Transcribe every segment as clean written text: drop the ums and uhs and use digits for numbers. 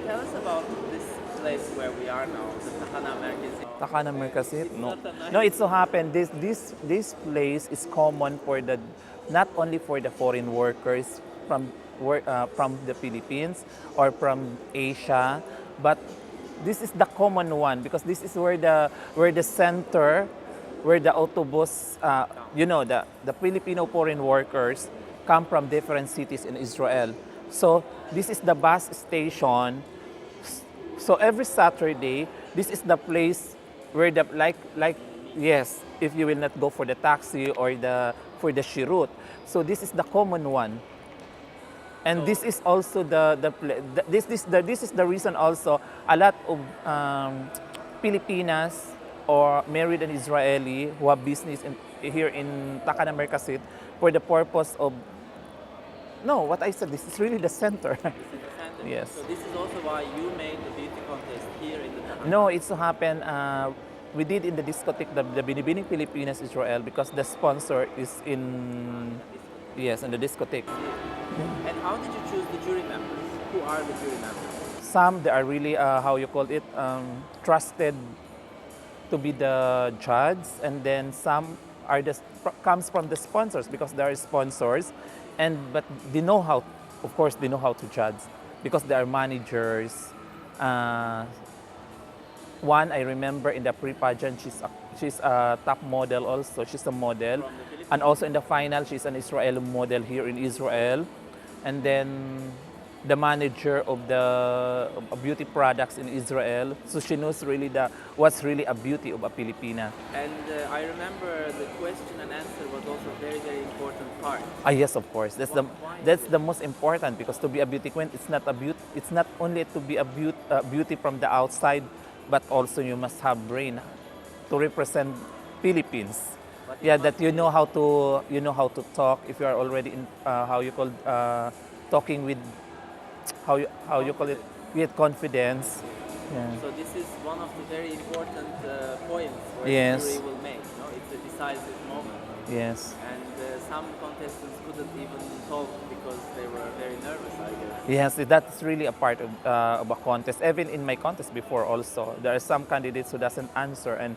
tell us about this place where we are now, the TACHANA MERKAZIT. TACHANA MERKAZIT? No. Not a nice No, it so happened this place is common for the not only for the foreign workers from the Philippines or from Asia, but this is the common one because this is where the center, where the autobus, the Filipino foreign workers come from different cities in Israel. So this is the bus station. So every Saturday, this is the place where the yes, if you will not go for the taxi or for the shirut. So this is the common one. And this is also this is the reason also a lot of Filipinas or married and Israeli who have business here in TACHANA MERKAZIT for the purpose of what I said, this is really the center. This is the center. Yes. So this is also why you made the beauty contest here in the TACHANA. No, it so happened we did in the discotheque, the Binibining Pilipinas Israel, because the sponsor is in the discotheque. And how did you choose the jury members? Who are the jury members? Some they are really trusted to be the judge, and then some are comes from the sponsors because they are sponsors, but they know how, of course, they know how to judge because they are managers. One I remember in the pre-pageant, she's a top model also. She's a model, and also in the final, she's an Israeli model here in Israel, and then the manager of the beauty products in Israel. So she knows really what's really a beauty of a Filipina. And I remember the question and answer was also a very, very important part. Yes, of course. That's the most important, because to be a beauty queen, it's not only to be a beauty from the outside, but also you must have brain to represent Philippines. That you know how to talk. If you are already in talking with how you call it, with confidence. Yeah. So this is one of the very important points where Yes. the jury will make. It's a decisive moment. Yes. And some contestants couldn't even talk because they were very nervous, I guess. Yes, that's really a part of a contest. Even in my contest before, also there are some candidates who doesn't answer, and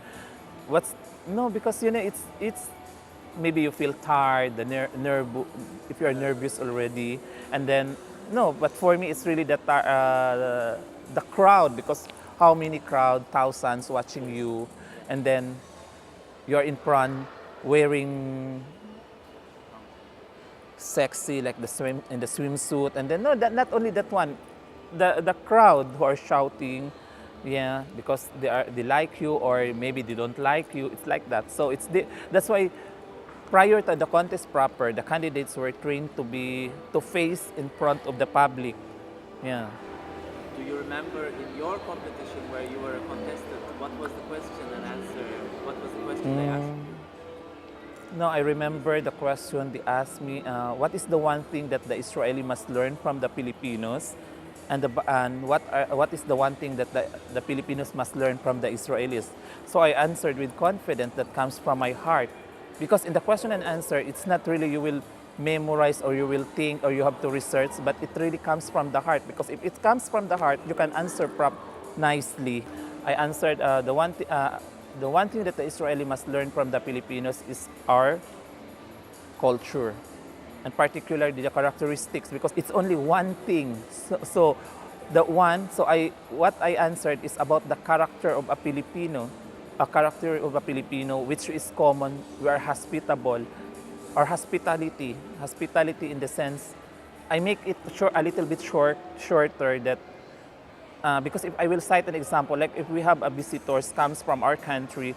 because it's maybe you feel tired, if you are nervous already, and then but for me it's really the crowd, because how many crowd, thousands watching you, and then you're in front wearing sexy like the swimsuit, and then not only that one, the crowd who are shouting, because they like you or maybe they don't like you. It's like that. So that's why prior to the contest proper, the candidates were trained to face in front of the public. Yeah. Do you remember in your competition where you were a contestant, what was the question and answer? What was the question they asked you? No, I remember the question they asked me, what is the one thing that the Israeli must learn from the Filipinos? And what is the one thing that the Filipinos must learn from the Israelis? So I answered with confidence that comes from my heart. Because in the question and answer, it's not really you will memorize or you will think or you have to research, but it really comes from the heart. Because if it comes from the heart, you can answer nicely. I answered the one thing that the Israeli must learn from the Filipinos is our culture, and particularly the characteristics, because it's only one thing. What I answered is about the character of a Filipino. A character of a Filipino, which is common. We are hospitable, or hospitality in the sense, I make it a little bit shorter, that because if I will cite an example, like if we have a visitors comes from our country,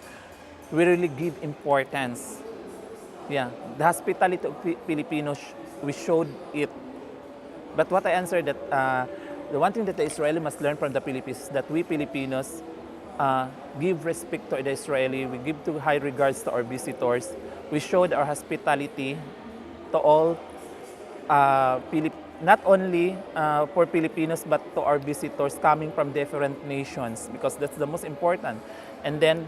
we really give importance. The hospitality of Filipinos, we showed it. But what I answered, that the one thing that the Israeli must learn from the Philippines is that we Filipinos give respect to the Israeli, we give high regards to our visitors, we showed our hospitality to all, not only for Filipinos, but to our visitors coming from different nations, because that's the most important. And then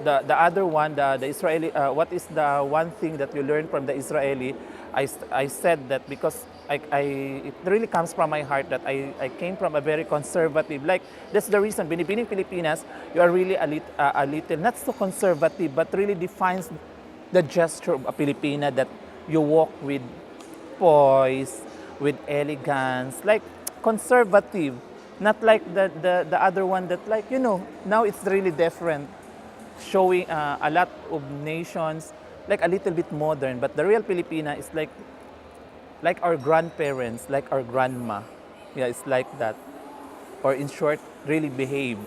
the other one, the Israeli, what is the one thing that we learn from the Israeli? I said that because it really comes from my heart that I came from a very conservative, like that's the reason Binibining Pilipinas, you are really a little not so conservative but really defines the gesture of a Filipina, that you walk with poise, with elegance, like conservative, not like the other one that, like, now it's really different, showing a lot of nations like a little bit modern, but the real Filipina is like our grandparents, like our grandma. Yeah, it's like that. Or in short, really behave.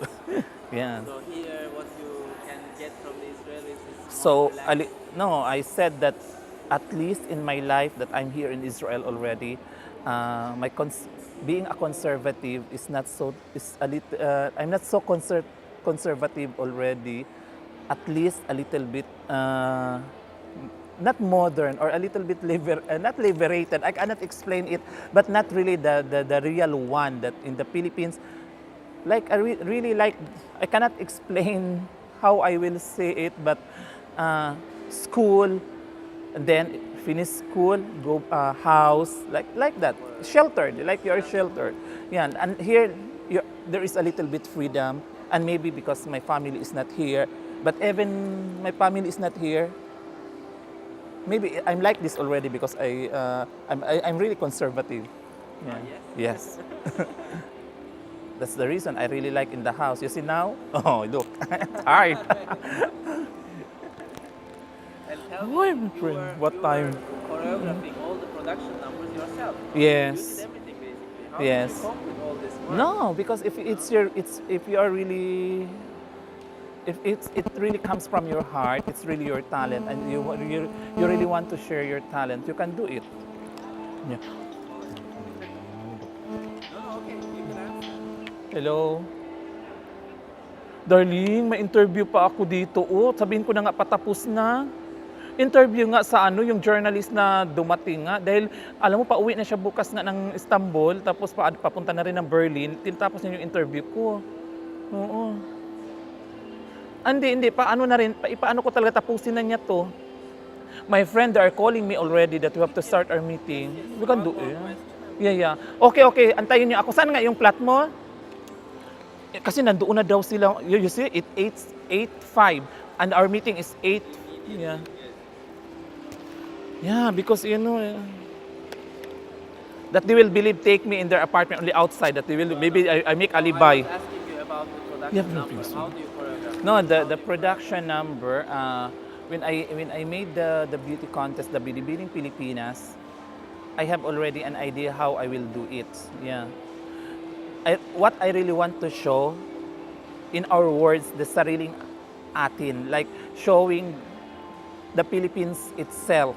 Yeah. So here, what you can get from the Israelis is more So, relaxed. no, I said that at least in my life that I'm here in Israel already, being a conservative is not so, is a little, I'm not so conservative already. At least a little bit, not modern, or a little bit not liberated. I cannot explain it, but not really the real one that in the Philippines. Like really like, I cannot explain how I will say it, but school, and then finish school, go house, like that, sheltered, like you're sheltered. Yeah, and here there is a little bit freedom, and maybe because my family is not here, but even my family is not here. Maybe I'm like this already because I'm really conservative. Yeah. Yes? Yes. That's the reason I really like in the house. You see now? Oh, look. Tired. And tell Why, me, my friend? What time? were choreographing all the production numbers yourself. Yes. You did everything basically. How Yes. did you cope with all this work? No, because if you are really, if it really comes from your heart, it's really your talent, and you really want to share your talent, you can do it. Yeah. No, okay, you can answer. Hello. Darling, may interview pa ako dito. Oh, sabihin ko na nga patapos na. Interview nga sa yung journalist na dumating nga. Dahil alam mo, pauwi na siya bukas nga ng Istanbul, tapos papunta na rin ng Berlin. Tinapos niya yung interview ko. Oo. Hindi. Paano na rin, paano ko talaga tapusin na niya to? My friend, they are calling me already that we have to start our meeting. We can do it. Yeah. Okay. Antayin niyo ako. Saan nga yung flat mo? Kasi nandoon na daw sila. You see, it 8:05 and our meeting is 8. Yeah. Yeah, because that they will believe take me in their apartment only outside. That they will maybe I make alibi. I was asking you about the production Yeah, number. please. How do you choreograph? No, the production number. When I made the beauty contest, the Binibining Pilipinas, I have already an idea how I will do it. Yeah. What I really want to show, in our words, the sariling atin, like showing the Philippines itself.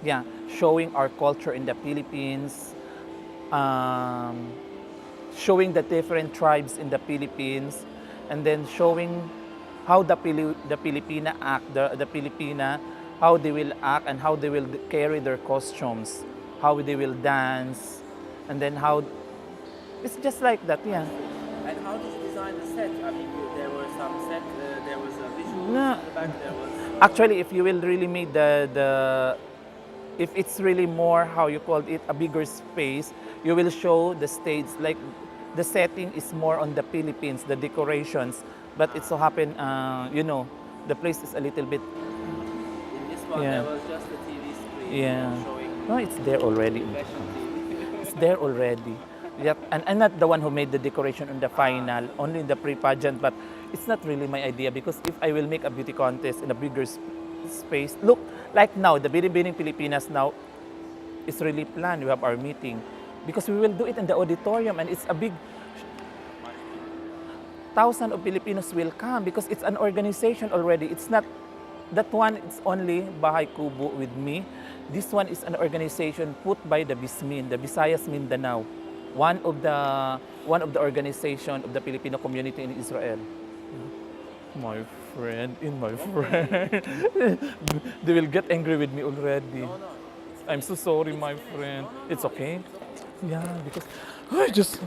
Yeah, showing our culture in the Philippines, showing the different tribes in the Philippines, and then showing how the Filipina act, the Filipina, how they will act and how they will carry their costumes, how they will dance, and then how it's just like that, yeah. And how did you design the set? I mean, there were some set, there was a visual No. in the back, there was... Actually, if you will really make if it's really more, how you call it, a bigger space, you will show the stage, like the setting is more on the Philippines, the decorations, but it so happen, the place is a little bit, In this one, Yeah. there was just a TV screen yeah. showing No, it's there already. fashion TV. It's there already. Yep. And I'm not the one who made the decoration on the final, only in the pre-pageant, but it's not really my idea because if I will make a beauty contest in a bigger space, look, like now, the Binibining Pilipinas now is really planned. We have our meeting because we will do it in the auditorium and it's a big, thousands of Filipinos will come because it's an organization already. It's not, that one, it's only Bahay Kubo with me. This one is an organization put by the BISMIN, the Visayas Mindanao. One of the organization of the Filipino community in Israel. My friend. They will get angry with me already. No, I'm so sorry, my friend. It's okay. Yeah, because I just